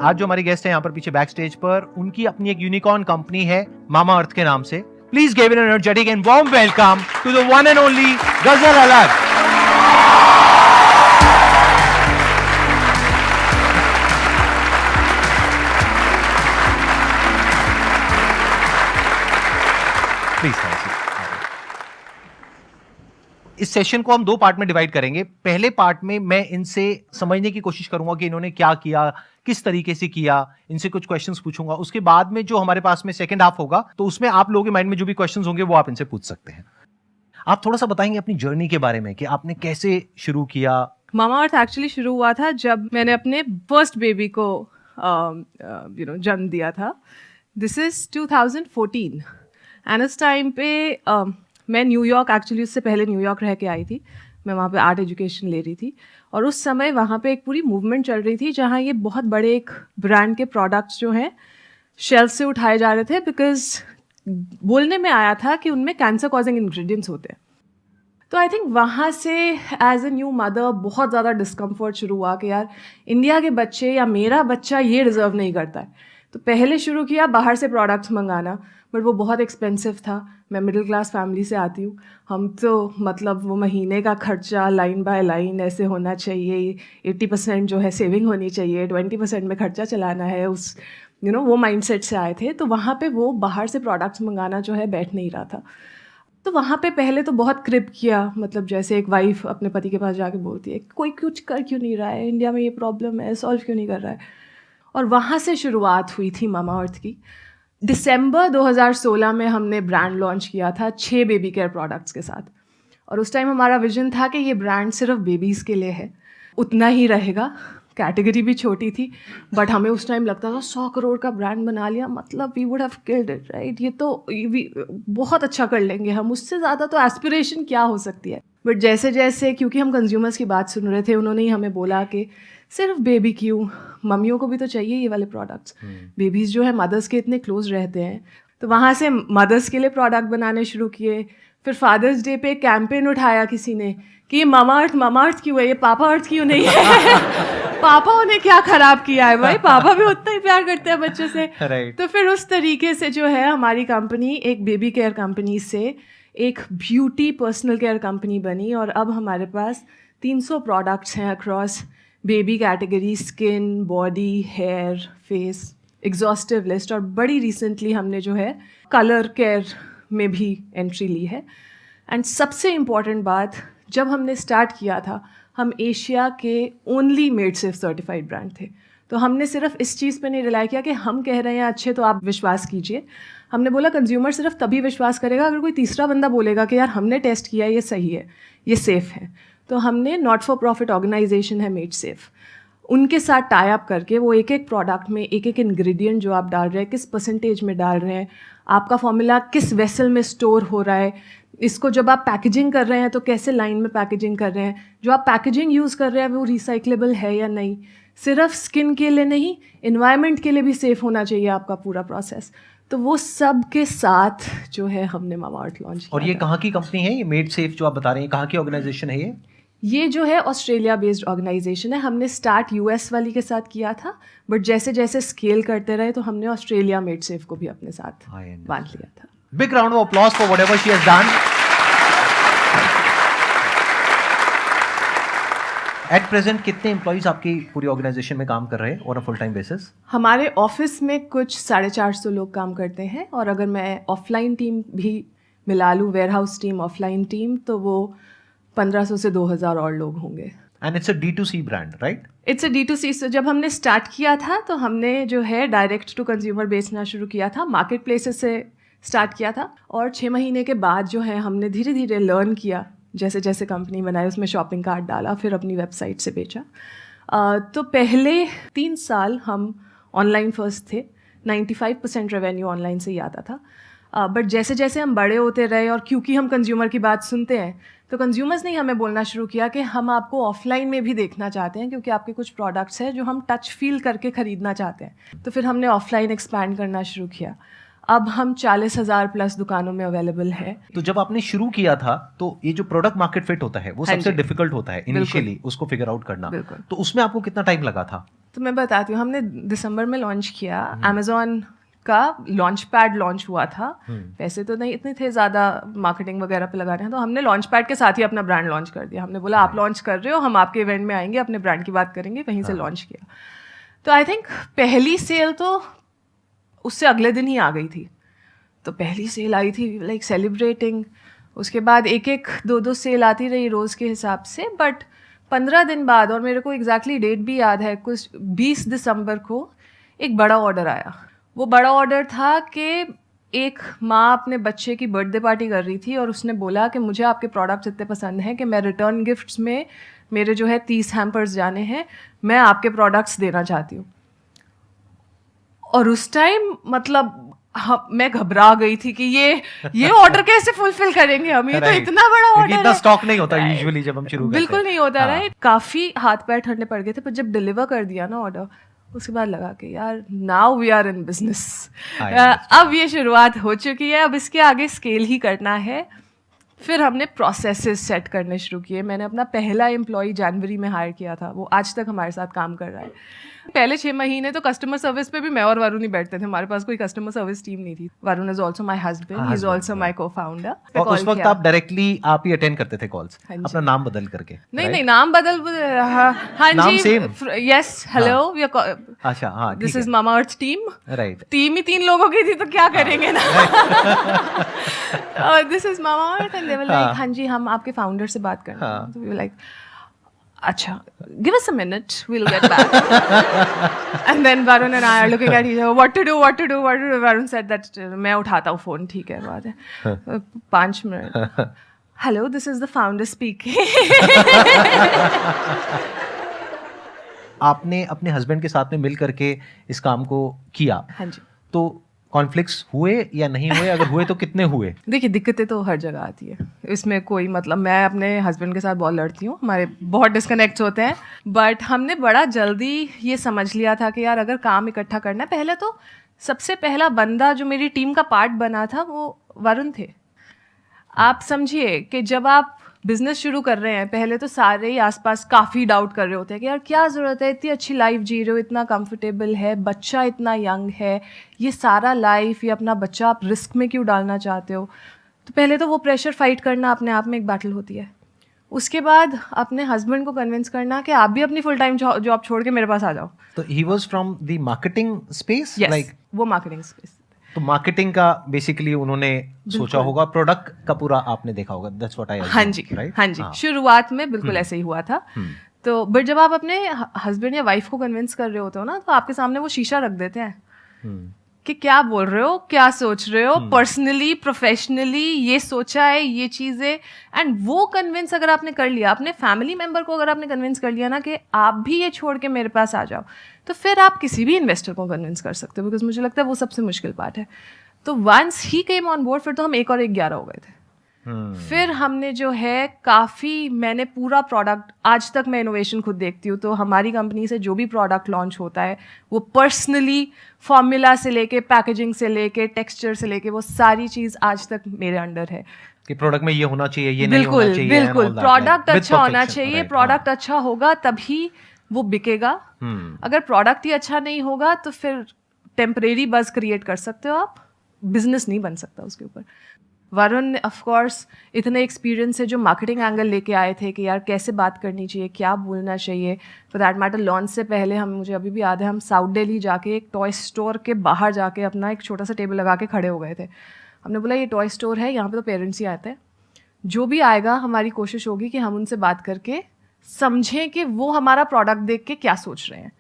आज जो हमारी गेस्ट है यहाँ पर पीछे बैक स्टेज पर, उनकी अपनी एक यूनिकॉर्न कंपनी है मामा अर्थ के नाम से. Please give an energetic and warm welcome to the one and only Ghazal Alag. Please. इस सेशन को हम 2 पार्ट में डिवाइड करेंगे. पहले पार्ट में मैं इनसे समझने की कोशिश करूंगा कि इन्होंने क्या किया, किस तरीके से किया, इनसे कुछ क्वेश्चंस पूछूंगा. उसके बाद में जो हमारे पास में सेकंड हाफ होगा, तो उसमें आप लोगों के माइंड में जो भी क्वेश्चंस होंगे वो आप इनसे पूछ सकते हैं. आप थोड़ा सा बताएंगे अपनी जर्नी के बारे में कि आपने कैसे शुरू किया. मामा अर्थ एक्चुअली शुरू हुआ था जब मैंने अपने फर्स्ट बेबी को जन्म दिया था. दिस इज 2014 एंड इस टाइम पे मैं न्यूयॉर्क, एक्चुअली उससे पहले न्यूयॉर्क रह के आई थी. मैं वहाँ पे आर्ट एजुकेशन ले रही थी और उस समय वहाँ पे एक पूरी मूवमेंट चल रही थी जहाँ ये बहुत बड़े एक ब्रांड के प्रोडक्ट्स जो हैं शेल्फ से उठाए जा रहे थे, बिकॉज बोलने में आया था कि उनमें कैंसर कॉजिंग इंग्रेडिएंट्स होते हैं. तो आई थिंक वहाँ से एज ए न्यू मदर बहुत ज़्यादा डिस्कम्फर्ट शुरू हुआ कि यार इंडिया के बच्चे या मेरा बच्चा ये डिज़र्व नहीं करता है. तो पहले शुरू किया बाहर से प्रोडक्ट्स मंगाना, बट वो बहुत एक्सपेंसिव था. मैं मिडिल क्लास फैमिली से आती हूँ. हम तो मतलब वो महीने का खर्चा लाइन बाय लाइन ऐसे होना चाहिए, 80% जो है सेविंग होनी चाहिए, 20% में खर्चा चलाना है, उस वो माइंडसेट से आए थे. तो वहाँ पे वो बाहर से प्रोडक्ट्स मंगाना जो है बैठ नहीं रहा था. तो वहाँ पे पहले तो बहुत क्रिप किया, मतलब जैसे एक वाइफ अपने पति के पास जाके बोलती है कोई कुछ कर क्यों नहीं रहा है, इंडिया में ये प्रॉब्लम है, सॉल्व क्यों नहीं कर रहा है. और वहाँ से शुरुआत हुई थी मामा अर्थ की. दिसंबर 2016 में हमने ब्रांड लॉन्च किया था 6 बेबी केयर प्रोडक्ट्स के साथ. और उस टाइम हमारा विजन था कि ये ब्रांड सिर्फ बेबीज़ के लिए है, उतना ही रहेगा. कैटेगरी भी छोटी थी, बट हमें उस टाइम लगता था 100 करोड़ का ब्रांड बना लिया, मतलब we would have killed it, right. ये तो बहुत अच्छा कर लेंगे हम, उससे ज़्यादा तो एस्पिरेशन क्या हो सकती है. बट जैसे जैसे, क्योंकि हम कंज्यूमर्स की बात सुन रहे थे, उन्होंने ही हमें बोला कि सिर्फ बेबी क्यों, मम्मियों को भी तो चाहिए ये वाले प्रोडक्ट्स. बेबीज़ जो है मदर्स के इतने क्लोज रहते हैं. तो वहाँ से मदर्स के लिए प्रोडक्ट बनाने शुरू किए. फिर फादर्स डे पे कैंपेन उठाया किसी ने कि ये मामा अर्थ क्यों है, ये पापा अर्थ क्यों नहीं है. पापाओं ने क्या खराब किया है भाई, पापा भी उतना ही प्यार करते हैं बच्चों से. तो फिर उस तरीके से जो है हमारी कंपनी एक बेबी केयर कंपनी से एक ब्यूटी पर्सनल केयर कंपनी बनी. और अब हमारे पास 300 प्रोडक्ट्स हैं across baby category, skin, body, hair, face, exhaustive list. और बड़ी रिसेंटली हमने जो है कलर केयर में भी एंट्री ली है. एंड सबसे इम्पॉर्टेंट बात, जब हमने स्टार्ट किया था हम एशिया के only made safe certified brand थे. तो हमने सिर्फ इस चीज़ पे नहीं रिलाई किया कि हम कह रहे हैं अच्छे तो आप विश्वास कीजिए. हमने बोला कंज्यूमर सिर्फ तभी विश्वास करेगा अगर कोई तीसरा बंदा बोलेगा कि यार हमने टेस्ट किया, ये सही है, ये सेफ़ है. तो हमने नॉट फॉर प्रॉफिट ऑर्गेनाइजेशन है मेड सेफ, उनके साथ टाई अप करके वो एक एक प्रोडक्ट में एक एक इंग्रेडिएंट जो आप डाल रहे हैं किस परसेंटेज में डाल रहे हैं, आपका फॉर्मूला किस वेसल में स्टोर हो रहा है, इसको जब आप पैकेजिंग कर रहे हैं तो कैसे लाइन में पैकेजिंग कर रहे हैं, जो आप पैकेजिंग यूज़ कर रहे हैं वो रिसाइक्लेबल है या नहीं. सिर्फ स्किन के लिए नहीं, इन्वायरमेंट के लिए भी सेफ़ होना चाहिए आपका पूरा प्रोसेस. तो वो सब के साथ जो है हमने मामा अर्थ लॉन्च किया. और ये कहाँ की कंपनी है, ये मेड सेफ जो आप बता रहे हैं, कहाँ की ऑर्गेनाइजेशन है ये जो है ऑस्ट्रेलिया बेस्ड ऑर्गेनाइजेशन है. हमने स्टार्ट यूएस वाली के साथ किया था, बट जैसे जैसे स्केल करते रहे तो हमने ऑस्ट्रेलिया मेड सेफ को भी अपने साथ बांध लिया था. Big round of applause for whatever she has done. At present कितने एम्प्लॉइज आपकी पूरी ऑर्गेनाइजेशन में काम कर रहे हैं on a full time basis? हमारे ऑफिस में कुछ 450 लोग काम करते हैं, और अगर मैं ऑफलाइन टीम भी मिला लूँ, warehouse team, offline team, तो वो 1500 से 2000 और लोग होंगे. And it's a D2C brand, right? It's a D2C. So जब हमने स्टार्ट किया था तो हमने जो है डायरेक्ट टू कंज्यूमर बेचना शुरू किया था, मार्केट प्लेसेस से स्टार्ट किया था. और 6 महीने के बाद जो है हमने धीरे धीरे लर्न किया, जैसे जैसे कंपनी बनाई उसमें शॉपिंग कार्ट डाला, फिर अपनी वेबसाइट से बेचा. तो पहले 3 साल हम ऑनलाइन फर्स्ट थे, 95% रेवेन्यू ऑनलाइन से ही आता था. बट जैसे जैसे हम बड़े होते रहे और क्योंकि हम कंज्यूमर की बात सुनते हैं, तो कंज्यूमर्स ने हमें बोलना शुरू किया कि हम आपको ऑफलाइन में भी देखना चाहते हैं, क्योंकि आपके कुछ प्रोडक्ट्स हैं जो हम टच फील करके ख़रीदना चाहते हैं. तो फिर हमने ऑफलाइन एक्सपैंड करना शुरू किया. अब हम 40,000 प्लस दुकानों में अवेलेबल है. तो जब आपने शुरू किया था तो ये जो प्रोडक्ट मार्केट फिट होता है वो सबसे डिफिकल्ट होता है इनिशियली, उसको फिगर आउट करना. तो उसमें आपको कितना टाइम लगा था? तो मैं बताती हूँ, हमने दिसंबर में लॉन्च किया, अमेजोन का लॉन्च पैड लॉन्च हुआ था। पैसे तो नहीं इतने थे ज़्यादा मार्केटिंग वगैरह पे लगाने हैं, तो हमने लॉन्च पैड के साथ ही अपना ब्रांड लॉन्च कर दिया। हमने बोला आप लॉन्च कर रहे हो, हम आपके इवेंट में आएंगे, अपने ब्रांड की बात करेंगे, वहीं से लॉन्च किया। तो आई थिंक पहली सेल तो उससे अगले दिन ही आ गई थी। तो पहली सेल आई थी लाइक सेलिब्रेटिंग, उसके बाद एक एक दो दो सेल आती रही रोज़ के हिसाब से। बट 15 दिन बाद, और मेरे को एग्जैक्टली डेट भी याद है, कुछ 20 दिसंबर को एक बड़ा ऑर्डर आया। वो बड़ा ऑर्डर था कि एक माँ अपने बच्चे की बर्थडे पार्टी कर रही थी और उसने बोला कि मुझे आपके प्रोडक्ट्स इतने पसंद हैं कि मैं रिटर्न गिफ्ट्स में मेरे जो है 30 हैम्पर्स जाने हैं, मैं आपके प्रोडक्ट्स देना चाहती हूँ। और उस टाइम मतलब मैं घबरा गई थी कि ये ऑर्डर कैसे फुलफिल करेंगे हम, ये तो इतना बड़ा ऑर्डर है। इतना स्टॉक नहीं होता यूजुअली जब हम शुरू करते हैं। बिल्कुल नहीं होता, राइट। काफ़ी हाथ पैर ठंडे पड़ गए थे, पर जब डिलीवर कर दिया ना ऑर्डर, उसके बाद लगा कि यार now we are in business, अब ये शुरुआत हो चुकी है, अब इसके आगे स्केल ही करना है। फिर हमने प्रोसेसेस सेट करने शुरू किए। मैंने अपना पहला एम्प्लॉय जनवरी में हायर किया था, वो आज तक हमारे साथ काम कर रहा है। पहले 6 महीने तो कस्टमर सर्विस पे भी मैं और वरुण ही बैठते थे, हमारे पास कोई कस्टमर सर्विस टीम नहीं थी। Varun is also my husband, he is also my को फाउंडर। और उस वक्त आप डायरेक्टली आप ही अटेंड करते थे कॉल्स, अपना नाम बदल करके? नहीं, नाम बदल, हाँ जी, यस, हेलो, अच्छा, हाँ, this is Mamaearth team, right. Team ही 3 लोगों की थी तो क्या करेंगे ना। This is Mamaearth and they were like, हाँ जी हम आपके फाउंडर से बात करना है। तो वी वर लाइक, अच्छा, give us a minute, we'll get back. And then Varun and I are looking at each other, what to do. Varun said that मैं उठाता हूँ फोन, ठीक है बात है, 5 minute, hello this is the founder speaking. आपने अपने husband के साथ में मिल करके इस काम को किया। हाँ जी। तो कॉन्फ्लिक्ट्स हुए या नहीं हुए? अगर हुए तो कितने हुए? देखिए, दिक्कतें तो हर जगह आती है, इसमें कोई मतलब, मैं अपने हस्बैंड के साथ बहुत लड़ती हूँ, हमारे बहुत डिस्कनेक्ट्स होते हैं। बट हमने बड़ा जल्दी ये समझ लिया था कि यार अगर काम इकट्ठा करना है, पहले तो सबसे पहला बंदा जो मेरी टीम का पार्ट बना था वो वरुण थे। आप समझिए कि जब आप बिजनेस शुरू कर रहे हैं, पहले तो सारे ही आसपास काफ़ी डाउट कर रहे होते हैं कि यार क्या ज़रूरत है, इतनी अच्छी लाइफ जी रहे हो, इतना कंफर्टेबल है, बच्चा इतना यंग है, ये सारा लाइफ, ये अपना बच्चा आप रिस्क में क्यों डालना चाहते हो। तो पहले तो वो प्रेशर फाइट करना अपने आप में एक बैटल होती है। उसके बाद अपने हस्बैंड को कन्विंस करना कि आप भी अपनी फुल टाइम जॉब छोड़ के मेरे पास आ जाओ। तो he was from the marketing space, like वो मार्केटिंग स्पेस। तो मार्केटिंग का बेसिकली उन्होंने सोचा होगा, प्रोडक्ट का पूरा आपने देखा होगा, दैट्स व्हाट आई, हाँ जी, हाँ जी, शुरुआत में बिल्कुल ऐसे ही हुआ था। तो बट जब आप अपने हस्बैंड या वाइफ को कन्विंस कर रहे होते हो ना, तो आपके सामने वो शीशा रख देते हैं कि क्या बोल रहे हो, क्या सोच रहे हो, पर्सनली प्रोफेशनली ये सोचा है, ये चीज़ें। एंड वो कन्विंस अगर आपने कर लिया, अपने फैमिली मेम्बर को अगर आपने कन्विंस कर लिया ना कि आप भी ये छोड़ के मेरे पास आ जाओ, तो फिर आप किसी भी इन्वेस्टर को कन्विंस कर सकते हो, बिकॉज मुझे लगता है वो सबसे मुश्किल पार्ट है। तो वंस ही केम ऑन बोर्ड, फिर तो हम 1 और 1 11 हो गए थे। फिर हमने जो है काफ़ी, मैंने पूरा प्रोडक्ट, आज तक मैं इनोवेशन खुद देखती हूँ, तो हमारी कंपनी से जो भी प्रोडक्ट लॉन्च होता है वो पर्सनली फॉर्मूला से लेके, पैकेजिंग से लेके, टेक्सचर से लेके, वो सारी चीज़ आज तक मेरे अंडर है कि प्रोडक्ट में ये होना चाहिए, ये नहीं होना चाहिए। बिल्कुल, प्रोडक्ट अच्छा होना चाहिए, प्रोडक्ट अच्छा होगा तभी वो बिकेगा। अगर प्रोडक्ट ही अच्छा नहीं होगा तो फिर टेम्परेरी बज़ क्रिएट कर सकते हो आप, बिजनेस नहीं बन सकता उसके ऊपर। वरुण ऑफ कोर्स इतने एक्सपीरियंस है जो मार्केटिंग एंगल लेके आए थे कि यार कैसे बात करनी चाहिए, क्या बोलना चाहिए। फॉर दैट मैटर लॉन्च से पहले हम, मुझे अभी भी याद है, हम साउथ दिल्ली जाके एक टॉय स्टोर के बाहर जाके अपना एक छोटा सा टेबल लगा के खड़े हो गए थे। हमने बोला ये टॉय स्टोर है, यहाँ पे तो पेरेंट्स ही आते हैं, जो भी आएगा हमारी कोशिश होगी कि हम उनसे बात करके समझें कि वो हमारा प्रोडक्ट देख के क्या सोच रहे हैं।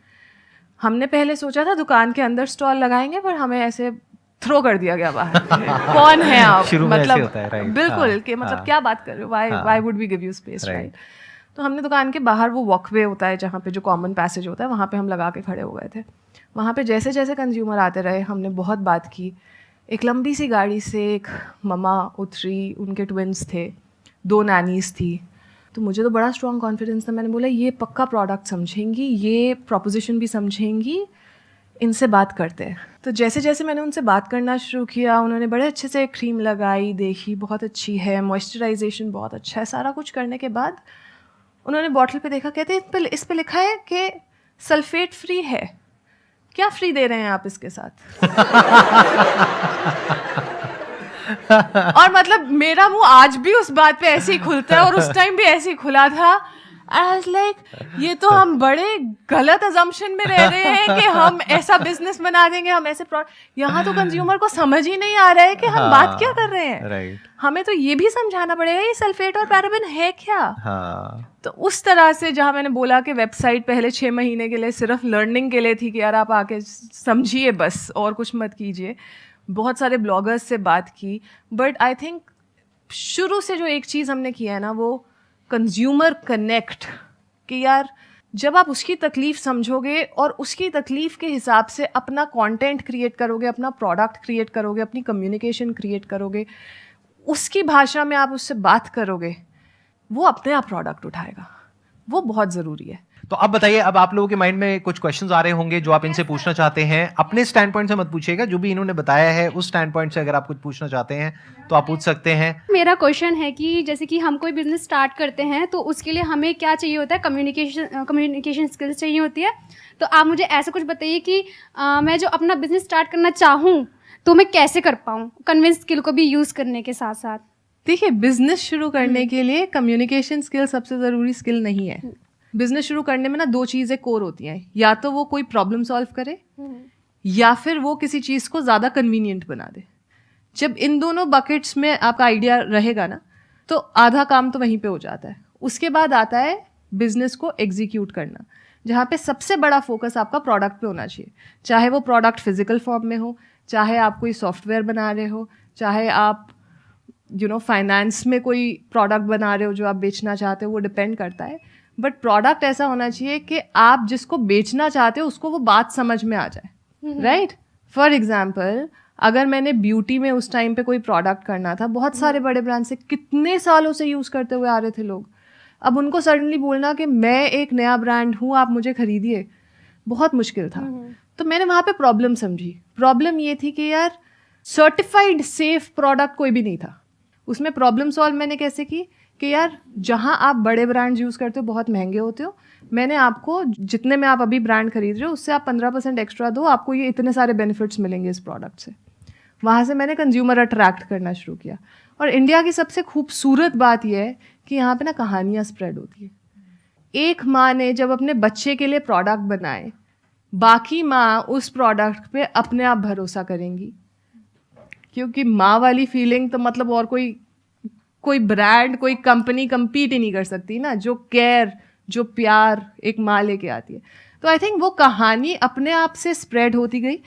हमने पहले सोचा था दुकान के अंदर स्टॉल लगाएंगे, पर हमें ऐसे थ्रो कर दिया गया बाहर। कौन है आप, मतलब होता है, बिल्कुल कि मतलब क्या बात कर रहे हो, why would we give you space, right. तो हमने दुकान के बाहर वो वॉकवे होता है जहाँ पे जो कॉमन पैसेज होता है, वहाँ पे हम लगा के खड़े हो गए थे। वहाँ पे जैसे जैसे कंज्यूमर आते रहे, हमने बहुत बात की। एक लंबी सी गाड़ी से एक ममा उतरी, उनके ट्विंस थे, 2 नैनीज थी। तो मुझे तो बड़ा स्ट्रॉन्ग कॉन्फिडेंस था, मैंने बोला ये पक्का प्रोडक्ट समझेंगी, ये प्रोपोजिशन भी समझेंगी, इनसे बात करते हैं। तो जैसे जैसे मैंने उनसे बात करना शुरू किया, उन्होंने बड़े अच्छे से क्रीम लगाई, देखी बहुत अच्छी है, मॉइस्चराइजेशन बहुत अच्छा है। सारा कुछ करने के बाद उन्होंने बॉटल पे देखा, कहते इस पे लिखा है कि सल्फेट फ्री है, क्या फ्री दे रहे हैं आप इसके साथ? और मतलब मेरा मुंह आज भी उस बात पे ऐसे ही खुलता है, और उस टाइम भी ऐसे ही खुला था। आई वाज लाइक, ये तो हम बड़े गलत अजम्पशन में रह रहे हैं कि हम ऐसा बिजनेस बना देंगे, हम ऐसे यहाँ तो कंज्यूमर को समझ ही नहीं आ रहा है कि हम बात क्या कर रहे हैं। राइट, हमें तो ये भी समझाना पड़ेगा ये सल्फेट और पैराबेन है क्या। तो उस तरह से, जहाँ मैंने बोला कि वेबसाइट पहले 6 महीने के लिए सिर्फ लर्निंग के लिए थी कि यार आप आके समझिए बस और कुछ मत कीजिए, बहुत सारे ब्लॉगर्स से बात की, बट आई थिंक शुरू से जो एक चीज़ हमने किया है ना, वो कंज्यूमर कनेक्ट, कि यार जब आप उसकी तकलीफ समझोगे और उसकी तकलीफ के हिसाब से अपना कंटेंट क्रिएट करोगे, अपना प्रोडक्ट क्रिएट करोगे, अपनी कम्युनिकेशन क्रिएट करोगे, उसकी भाषा में आप उससे बात करोगे, वो अपने आप प्रोडक्ट उठाएगा। वो बहुत ज़रूरी है। तो अब बताइए, अब आप लोगों के माइंड में कुछ क्वेश्चंस आ रहे होंगे जो आप इनसे पूछना चाहते हैं। अपने स्टैंड पॉइंट से मत पूछिएगा, जो भी इन्होंने बताया है उस स्टैंड पॉइंट से अगर आप कुछ पूछना चाहते हैं तो आप पूछ सकते हैं। मेरा क्वेश्चन है कि जैसे कि हम कोई बिजनेस स्टार्ट करते हैं तो उसके लिए हमें क्या चाहिए होता है? कम्युनिकेशन स्किल्स चाहिए होती है। तो आप मुझे ऐसा कुछ बताइए कि मैं जो अपना बिजनेस स्टार्ट करना चाहूँ तो मैं कैसे कर पाऊँ, कन्विंस स्किल को भी यूज़ करने के साथ साथ। देखिए, बिजनेस शुरू करने के लिए कम्युनिकेशन स्किल सबसे ज़रूरी स्किल नहीं है। बिजनेस शुरू करने में ना 2 चीज़ें कोर होती हैं, या तो वो कोई प्रॉब्लम सॉल्व करे या फिर वो किसी चीज़ को ज़्यादा कन्वीनियंट बना दे। जब इन दोनों बकेट्स में आपका आइडिया रहेगा ना, तो आधा काम तो वहीं पे हो जाता है। उसके बाद आता है बिजनेस को एग्जीक्यूट करना, जहाँ पे सबसे बड़ा फोकस आपका प्रोडक्ट पे होना चाहिए। चाहे वो प्रोडक्ट फिजिकल फॉर्म में हो, चाहे आप कोई सॉफ्टवेयर बना रहे हो, चाहे आप फाइनेंस में कोई प्रोडक्ट बना रहे हो जो आप बेचना चाहते हो, वो डिपेंड करता है। बट प्रोडक्ट ऐसा होना चाहिए कि आप जिसको बेचना चाहते हो उसको वो बात समझ में आ जाए, राइट? फॉर एग्जाम्पल, अगर मैंने ब्यूटी में उस टाइम पे कोई प्रोडक्ट करना था, बहुत सारे बड़े ब्रांड से कितने सालों से यूज़ करते हुए आ रहे थे लोग, अब उनको सडनली बोलना कि मैं एक नया ब्रांड हूँ, आप मुझे खरीदिए, बहुत मुश्किल था। तो मैंने वहाँ पे प्रॉब्लम समझी। प्रॉब्लम ये थी कि यार सर्टिफाइड सेफ प्रोडक्ट कोई भी नहीं था। उसमें प्रॉब्लम सॉल्व मैंने कैसे की कि यार जहाँ आप बड़े ब्रांड यूज़ करते हो बहुत महंगे होते हो, मैंने आपको जितने में आप अभी ब्रांड खरीद रहे हो उससे आप 15% एक्स्ट्रा दो, आपको ये इतने सारे बेनिफिट्स मिलेंगे इस प्रोडक्ट से। वहाँ से मैंने कंज्यूमर अट्रैक्ट करना शुरू किया। और इंडिया की सबसे खूबसूरत बात यह है कि यहाँ पे ना कहानियाँ स्प्रेड होती है। एक माँ ने जब अपने बच्चे के लिए प्रोडक्ट बनाए, बाकी माँ उस प्रोडक्ट पे अपने आप भरोसा करेंगी, क्योंकि माँ वाली फीलिंग तो मतलब और कोई ब्रांड, कोई कंपनी कम्पीट ही नहीं कर सकती ना, जो केयर, जो प्यार एक माँ लेके आती है। तो आई थिंक वो कहानी अपने आप से स्प्रेड होती गई।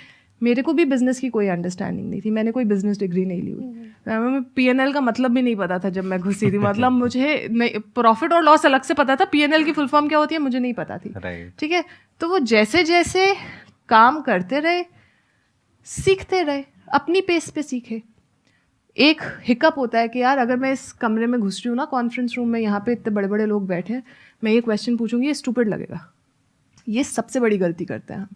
मेरे को भी बिजनेस की कोई अंडरस्टैंडिंग नहीं थी, मैंने कोई बिजनेस डिग्री नहीं ली हुई, हमें P&L का मतलब भी नहीं पता था जब मैं घुसी थी। मतलब मुझे प्रॉफिट और लॉस अलग से पता था, P&L की फुल फॉर्म क्या होती है मुझे नहीं पता थी, ठीक है? तो वो जैसे जैसे काम करते रहे, सीखते रहे, अपनी पेस पे सीखे। एक हिकअप होता है कि यार अगर मैं इस कमरे में घुस रही हूँ ना, कॉन्फ्रेंस रूम में, यहाँ पे इतने बड़े बड़े लोग बैठे हैं, मैं ये क्वेश्चन पूछूंगी, ये स्टूपिड लगेगा। ये सबसे बड़ी गलती करते हैं हम।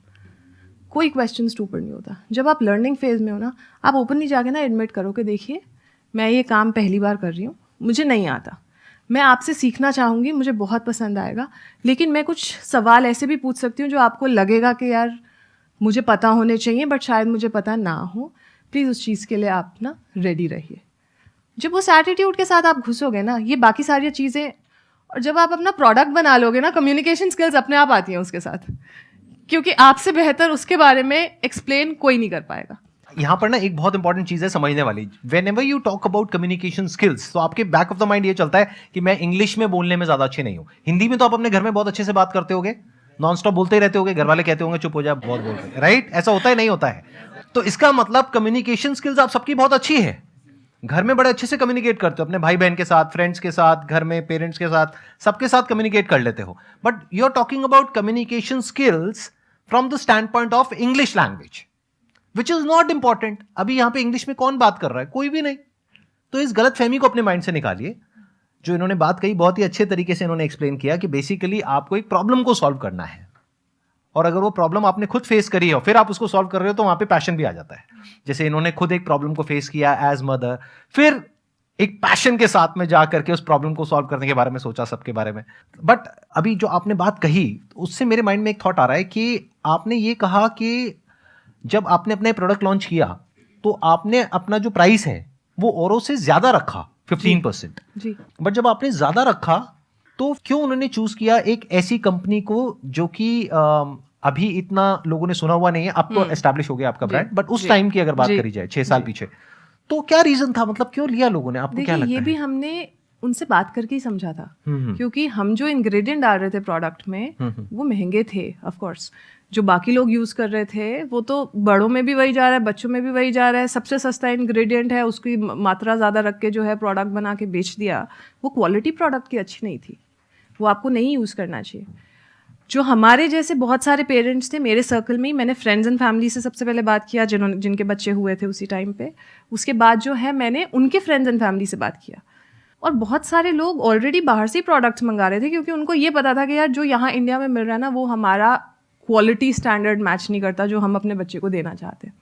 कोई क्वेश्चन स्टूपिड नहीं होता। जब आप लर्निंग फेज में हो ना, आप ओपनली जाके ना एडमिट करो कि देखिए मैं ये काम पहली बार कर रही हूँ, मुझे नहीं आता, मैं आपसे सीखना चाहूँगी, मुझे बहुत पसंद आएगा, लेकिन मैं कुछ सवाल ऐसे भी पूछ सकती हूँ जो आपको लगेगा कि यार मुझे पता होने चाहिए बट शायद मुझे पता ना हो। प्लीज़ उस चीज़ के लिए आप ना रेडी रहिए। जब उस एटीट्यूड के साथ आप घुसोगे ना, ये बाकी सारी चीज़ें, और जब आप अपना प्रोडक्ट बना लोगे ना, कम्युनिकेशन स्किल्स अपने आप आती हैं उसके साथ, क्योंकि आपसे बेहतर उसके बारे में एक्सप्लेन कोई नहीं कर पाएगा। यहाँ पर ना एक बहुत इंपॉर्टेंट चीज है समझने वाली। Whenever you talk about communication skills, तो आपके बैक ऑफ द माइंड ये चलता है कि मैं इंग्लिश में बोलने में ज्यादा अच्छे नहीं हूँ। हिंदी में तो आप अपने घर में बहुत अच्छे से बात करते होगे, नॉन स्टॉप बोलते ही रहते होगे, घर वाले कहते होंगे चुप हो जा, बहुत बोल रहे, राइट? ऐसा होता है नहीं होता है? तो इसका मतलब कम्युनिकेशन स्किल्स आप सबकी बहुत अच्छी है, घर में बड़े अच्छे से कम्युनिकेट करते हो, अपने भाई बहन के साथ, फ्रेंड्स के साथ, घर में पेरेंट्स के साथ, सबके साथ कम्युनिकेट कर लेते हो। But you are talking about communication skills from the stand point of English language, which is not important. अभी यहां पे इंग्लिश में कौन बात कर रहा है? कोई भी नहीं। तो इस गलत फहमी को अपने माइंड से निकालिए। जो इन्होंने बात कही बहुत ही अच्छे तरीके से इन्होंने एक्सप्लेन किया कि बेसिकली आपको एक प्रॉब्लम को सॉल्व करना है, और अगर वो प्रॉब्लम आपने खुद फेस करी है और फिर आप उसको सॉल्व कर रहे हो तो वहां पे पैशन भी आ जाता है। जैसे इन्होंने खुद एक प्रॉब्लम को फेस किया एज मदर, फिर एक पैशन के साथ में जा करके उस प्रॉब्लम को सॉल्व करने के बारे में सोचा, सबके बारे में। बट अभी जो आपने बात कही उससे मेरे माइंड में एक थॉट आ रहा है कि आपने ये कहा कि जब आपने अपने प्रोडक्ट लॉन्च किया तो आपने अपना जो प्राइस है वो औरों से ज्यादा रखा 15%। जी। बट जब आपने ज्यादा रखा तो क्यों उन्होंने चूज किया एक ऐसी कंपनी को जो कि अभी इतना लोगों ने सुना हुआ नहीं है, अब तो एस्टैब्लिश हो गया आपका ब्रांड, बट उस टाइम की अगर बात करी जाए 6 साल पीछे, तो क्या रीजन था, मतलब क्यों लिया लोगों ने, आपको क्या लगता ये है? भी हमने उनसे बात करके ही समझा था, क्योंकि हम जो इंग्रेडिएंट डाल रहे थे प्रोडक्ट में वो महंगे थे ऑफ कोर्स। जो बाकी लोग यूज कर रहे थे वो तो बड़ों में भी वही जा रहा है, बच्चों में भी वही जा रहा है, सबसे सस्ता इंग्रेडिएंट है, उसकी मात्रा ज़्यादा रख के जो है प्रोडक्ट बना के बेच दिया। वो क्वालिटी प्रोडक्ट की अच्छी नहीं थी, वो आपको नहीं यूज़ करना चाहिए। जो हमारे जैसे बहुत सारे पेरेंट्स थे मेरे सर्कल में ही, मैंने फ्रेंड्स एंड फैमिली से सबसे पहले बात किया जिनके बच्चे हुए थे उसी टाइम पे। उसके बाद जो है मैंने उनके फ्रेंड्स एंड फैमिली से बात किया, और बहुत सारे लोग ऑलरेडी बाहर से ही प्रोडक्ट्स मंगा रहे थे, क्योंकि उनको ये पता था कि यार जो यहाँ इंडिया में मिल रहा है ना वो हमारा क्वालिटी स्टैंडर्ड मैच नहीं करता जो हम अपने बच्चे को देना चाहते हैं।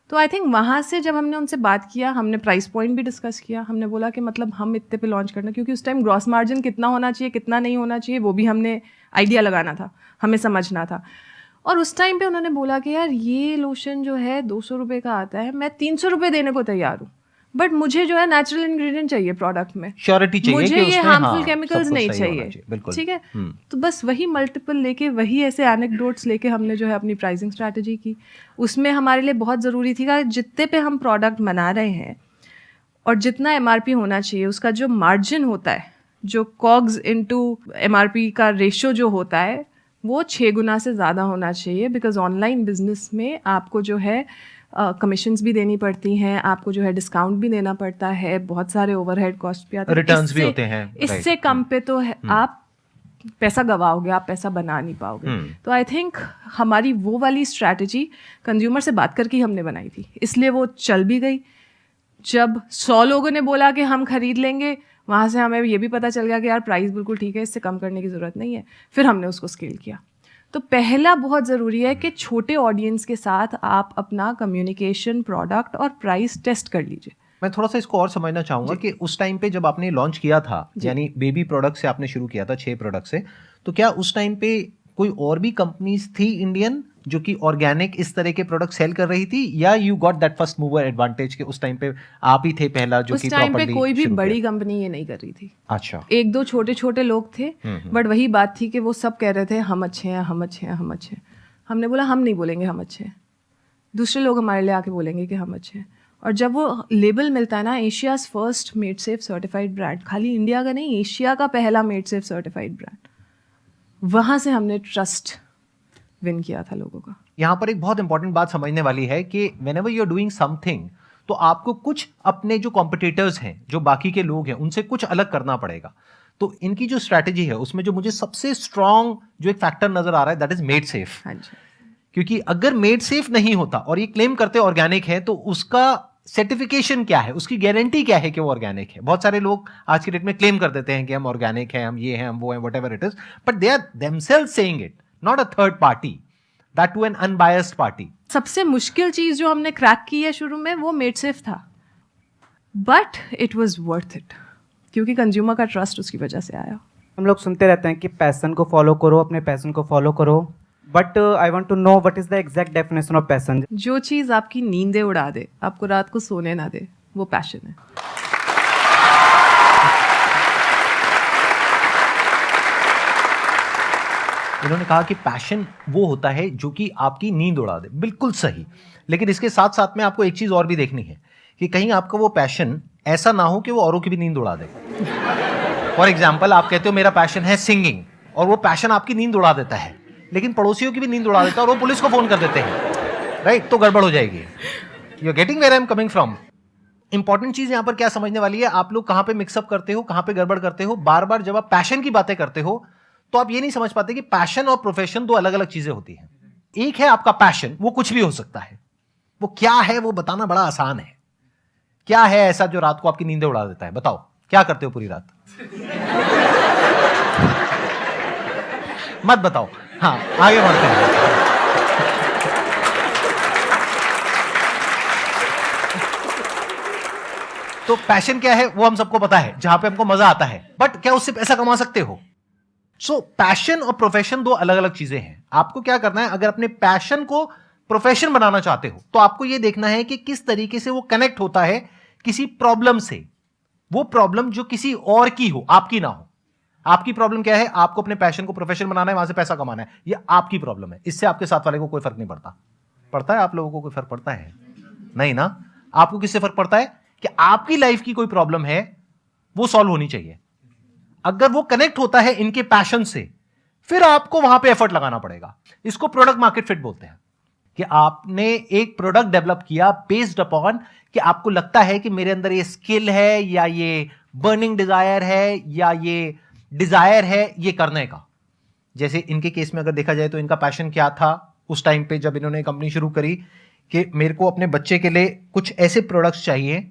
तो आई थिंक वहाँ से जब हमने उनसे बात किया, हमने प्राइस पॉइंट भी डिस्कस किया। हमने बोला कि मतलब हम इतने पे लॉन्च करना, क्योंकि उस टाइम ग्रॉस मार्जिन कितना होना चाहिए कितना नहीं होना चाहिए वो भी हमने आइडिया लगाना था, हमें समझना था। और उस टाइम पे उन्होंने बोला कि यार ये लोशन जो है 200 रुपये का आता है, मैं 300 रुपये देने को तैयार हूँ, बट मुझे जो है नेचुरल इंग्रेडिएंट चाहिए प्रोडक्ट में, श्योरिटी चाहिए, मुझे कि ये उसमें हार्मफुल केमिकल्स नहीं चाहिए, बिल्कुल ठीक है। तो बस वही मल्टीपल लेके, वही ऐसे एनेक्डोट्स लेके हमने जो है अपनी प्राइसिंग स्ट्रैटेजी की। उसमें हमारे लिए बहुत ज़रूरी थी कि जितने पे हम प्रोडक्ट बना रहे हैं और जितना MRP होना चाहिए उसका जो मार्जिन होता है, जो कॉग्स इनटू MRP का रेशो जो होता है वो 6 गुना से ज़्यादा होना चाहिए, बिकॉज ऑनलाइन बिजनेस में आपको जो है कमीशंस भी देनी पड़ती हैं, आपको जो है डिस्काउंट भी देना पड़ता है, बहुत सारे ओवरहेड कॉस्ट भी आते हैं, रिटर्न्स भी होते हैं। इससे कम पे तो आप पैसा गवाओगे, आप पैसा बना नहीं पाओगे। तो आई थिंक हमारी वो वाली स्ट्रैटेजी कंज्यूमर से बात करके ही हमने बनाई थी, इसलिए वो चल भी गई। जब 100 लोगों ने बोला कि हम खरीद लेंगे, वहाँ से हमें ये भी पता चल गया कि यार प्राइस बिल्कुल ठीक है, इससे कम करने की ज़रूरत नहीं है, फिर हमने उसको स्केल किया। तो पहला बहुत ज़रूरी है कि छोटे ऑडियंस के साथ आप अपना कम्युनिकेशन, प्रोडक्ट और प्राइस टेस्ट कर लीजिए। मैं थोड़ा सा इसको और समझना चाहूंगा कि उस टाइम पे जब आपने लॉन्च किया था, यानी बेबी प्रोडक्ट से आपने शुरू किया था 6 प्रोडक्ट से, तो क्या उस टाइम पे कोई और भी कंपनीज थी इंडियन जो कि ऑर्गेनिक इस तरह के प्रोडक्ट सेल कर रही थी, या you got that first mover advantage कि उस टाइम पे आप ही थे पहला जो कि उस टाइम पे कोई भी बड़ी कंपनी ये नहीं कर रही थी। अच्छा, 1-2 छोटे छोटे लोग थे, बट वही बात थी कि वो सब कह रहे थे हम अच्छे हैं, हम अच्छे हैं, हम अच्छे हैं। हमने बोला हम नहीं बोलेंगे हम अच्छे हैं, दूसरे लोग हमारे लिए आके बोलेंगे कि हम अच्छे हैं। और जब वो लेबल मिलता है ना, Asia's first made safe certified brand, खाली इंडिया का नहीं, एशिया का पहला मेड सेफ सर्टिफाइड ब्रांड, वहाँ से हमने ट्रस्ट विन किया था लोगों का। यहाँ पर एक बहुत इंपॉर्टेंट बात समझने वाली है कि whenever you are doing something, तो आपको कुछ अपने जो कॉम्पिटिटर्स हैं, जो बाकी के लोग हैं, उनसे कुछ अलग करना पड़ेगा। तो इनकी जो स्ट्रैटेजी है उसमें जो मुझे सबसे स्ट्रॉन्ग जो एक फैक्टर नजर आ रहा है दैट इज मेड सेफ। हाँ जी। क्योंकि अगर मेड सेफ नहीं होता और ये क्लेम करते ऑर्गेनिक है, तो उसका सर्टिफिकेशन क्या है, उसकी गारंटी क्या है कि वो ऑर्गेनिक है। बहुत सारे लोग आज की डेट में क्लेम कर देते हैं कि हम ऑर्गेनिक हैं, हम ये हैं, हम वो हैं, whatever it is, but they are themselves saying it, not a third party, that too an unbiased party. सबसे मुश्किल चीज जो हमने क्रैक की है शुरू में वो मेड सेफ था, but it was worth it, क्योंकि कंज्यूमर का ट्रस्ट उसकी वजह से आया। हम लोग सुनते रहते हैं कि पैशन को फॉलो करो, अपने पैशन को फॉलो करो, but I want to know what is the exact definition of passion. जो चीज़ आपकी नींदें उड़ा दे, आपको रात को सोने ना दे, वो पैशन है। इन्होंने कहा कि पैशन वो होता है जो कि आपकी नींद उड़ा दे, बिल्कुल सही। लेकिन इसके साथ साथ में आपको एक चीज और भी देखनी है कि कहीं आपका वो पैशन ऐसा ना हो कि वो औरों की भी नींद उड़ा दे। फॉर एग्जाम्पल, आप कहते हो मेरा पैशन है सिंगिंग, और वो पैशन आपकी नींद उड़ा देता है, लेकिन पड़ोसियों की भी नींद उड़ा देता है और वो पुलिस को फोन कर देते हैं, राइट? तो गड़बड़ हो जाएगी। You are getting where I am coming from. Important चीज यहां पर क्या समझने वाली है, आप लोग कहां पे मिक्सअप करते हो, कहां पे गड़बड़ करते हो। बार बार जब आप पैशन की बातें करते हो तो आप ये नहीं समझ पाते कि पैशन और प्रोफेशन दो अलग अलग चीजें होती हैं। एक है आपका पैशन, वो कुछ भी हो सकता है, वो क्या है वो बताना बड़ा आसान है। क्या है ऐसा जो रात को आपकी नींदें उड़ा देता है, बताओ क्या करते हो पूरी रात? मत बताओ, हाँ आगे बढ़ते हैं। तो पैशन क्या है वो हम सबको पता है, जहां पे हमको मजा आता है, बट क्या उससे पैसा कमा सकते हो? सो पैशन और प्रोफेशन दो अलग अलग चीजें हैं। आपको क्या करना है, अगर अपने पैशन को प्रोफेशन बनाना चाहते हो तो आपको यह देखना है कि किस तरीके से वो कनेक्ट होता है किसी प्रॉब्लम से। वो प्रॉब्लम जो किसी और की हो, आपकी ना हो। आपकी प्रॉब्लम क्या है, आपको अपने पैशन को प्रोफेशन बनाना है, वहां से पैसा कमाना है, ये आपकी प्रॉब्लम है। इससे आपके साथ वाले को कोई फर्क नहीं पड़ता। पड़ता है आप लोगों को कोई फर्क पड़ता है? नहीं ना। आपको किससे फर्क पड़ता है कि आपकी लाइफ की कोई प्रॉब्लम है, वो सॉल्व होनी चाहिए। अगर वो कनेक्ट होता है इनके पैशन से, फिर आपको वहां पे एफर्ट लगाना पड़ेगा। इसको प्रोडक्ट मार्केट फिट बोलते हैं, कि आपने एक प्रोडक्ट डेवलप किया बेस्ड अपॉन कि आपको लगता है कि मेरे अंदर ये स्किल है, या ये बर्निंग डिजायर है, या ये डिजायर है ये करने का। जैसे इनके केस में अगर देखा जाए तो इनका पैशन क्या था उस टाइम पे जब इन्होंने कंपनी शुरू करी, कि मेरे को अपने बच्चे के लिए कुछ ऐसे प्रोडक्ट्स चाहिए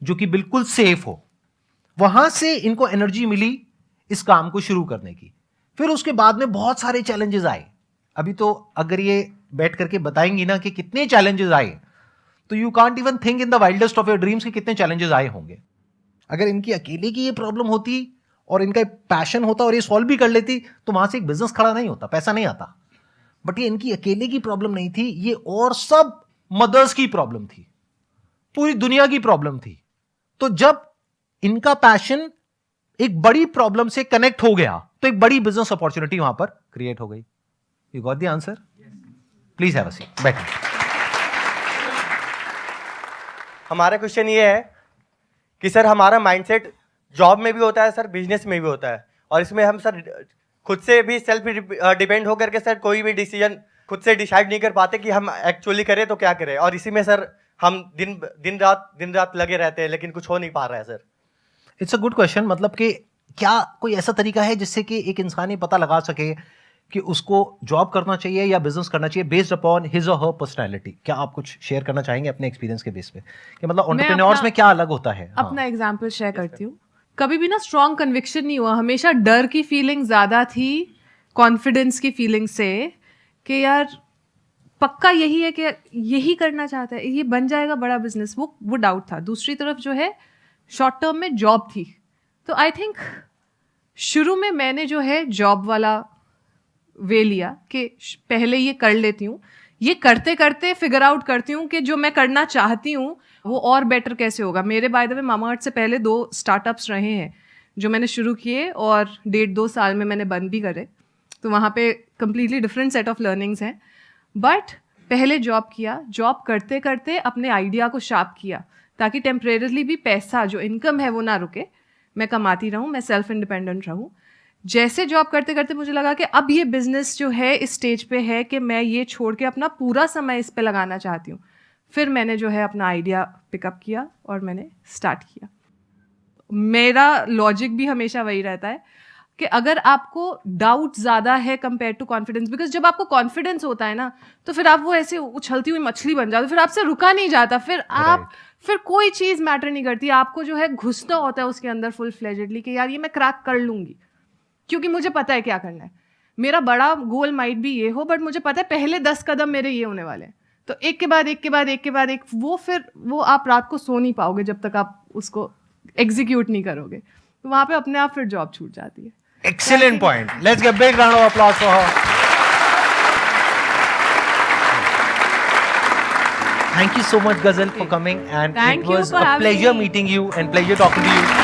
जो कि बिल्कुल सेफ हो। वहां से इनको एनर्जी मिली इस काम को शुरू करने की। फिर उसके बाद में बहुत सारे चैलेंजेस आए। अभी तो अगर ये बैठ करके बताएंगी ना कि कितने चैलेंजेस आए, तो you can't even think in the wildest of your dreams कि कितने चैलेंजेस आए होंगे। अगर इनकी अकेले की ये प्रॉब्लम होती और इनका पैशन होता और ये सॉल्व भी कर लेती, तो वहां से एक बिजनेस खड़ा नहीं होता, पैसा नहीं आता। बट ये इनकी अकेले की प्रॉब्लम नहीं थी, ये और सब मदर्स की प्रॉब्लम थी, पूरी दुनिया की प्रॉब्लम थी। तो जब इनका पैशन एक बड़ी प्रॉब्लम से कनेक्ट हो गया, तो एक बड़ी बिजनेस अपॉर्चुनिटी वहां पर क्रिएट हो गई। You got the answer? Please have a seat, बैठिए। हमारा क्वेश्चन ये है कि सर हमारा माइंडसेट जॉब में भी होता है सर, बिजनेस में भी होता है, और इसमें हम सर खुद से भी सेल्फ डिपेंड होकर के सर कोई भी डिसीजन खुद से डिसाइड नहीं कर पाते कि हम एक्चुअली करें तो क्या करें। और इसी में सर हम दिन रात लगे रहते हैं, लेकिन कुछ हो नहीं पा रहा है sir. It's a good question. मतलब कि क्या कोई ऐसा तरीका है जिससे कि एक इंसान ये पता लगा सके कि उसको जॉब करना चाहिए या बिजनेस करना चाहिए बेस्ड अपॉन हिज और हर पर्सनैलिटी? क्या आप कुछ शेयर करना चाहेंगे अपने एक्सपीरियंस के बेस पे कि मतलब एंटरप्रेन्योर्स में क्या अलग होता है? अपना एग्जांपल शेयर करती हूँ। कभी भी ना स्ट्रॉन्ग कन्विक्शन नहीं हुआ, हमेशा डर की फीलिंग ज़्यादा थी कॉन्फिडेंस की फीलिंग से, कि यार पक्का यही है कि यही करना चाहता है, ये बन जाएगा बड़ा बिजनेस, वो डाउट था। दूसरी तरफ जो है शॉर्ट टर्म में जॉब थी। तो आई थिंक शुरू में मैंने जो है जॉब वाला वे लिया कि पहले ये कर लेती हूँ, ये करते करते फिगर आउट करती हूँ कि जो मैं करना चाहती हूँ वो और बेटर कैसे होगा। मेरे बाय द वे मामाअर्थ से पहले 2 स्टार्टअप्स रहे हैं जो मैंने शुरू किए, और 1.5-2 साल में मैंने बंद भी करे। तो वहाँ पे completely different set of learnings हैं। बट पहले जॉब किया, जॉब करते करते अपने आइडिया को शार्प किया, ताकि टेम्परेरली भी पैसा जो इनकम है वो ना रुके, मैं कमाती रहूँ, मैं सेल्फ इंडिपेंडेंट रहूँ। जैसे जॉब करते करते मुझे लगा कि अब ये बिजनेस जो है इस स्टेज पे है कि मैं ये छोड़ के अपना पूरा समय इस पे लगाना चाहती हूँ। फिर मैंने जो है अपना आइडिया पिकअप किया और मैंने स्टार्ट किया। मेरा लॉजिक भी हमेशा वही रहता है कि अगर आपको डाउट ज़्यादा है कंपेयर टू कॉन्फिडेंस, बिकॉज जब आपको कॉन्फिडेंस होता है ना, तो फिर आप वो ऐसे उछलती हुई मछली बन जाते हो, फिर आपसे रुका नहीं जाता, फिर कोई चीज़ मैटर नहीं करती। आपको जो है घुसना होता है उसके अंदर फुल फ्लेजेडली कि यार ये मैं क्रैक कर लूँगी, क्योंकि मुझे पता है क्या करना है। मेरा बड़ा गोल माइट भी ये हो, बट मुझे पता है पहले 10 कदम मेरे ये होने वाले हैं। तो एक के बाद एक के बाद एक के बाद एक, वो आप रात को सो नहीं पाओगे जब तक आप उसको एग्जीक्यूट नहीं करोगे। तो वहाँ पे अपने आप फिर जॉब छूट जाती है। Excellent point. Let's give a big round of applause for her. Thank you so much, Ghazal, for coming, and Thank it you was for a having pleasure me. meeting you and pleasure talking to you.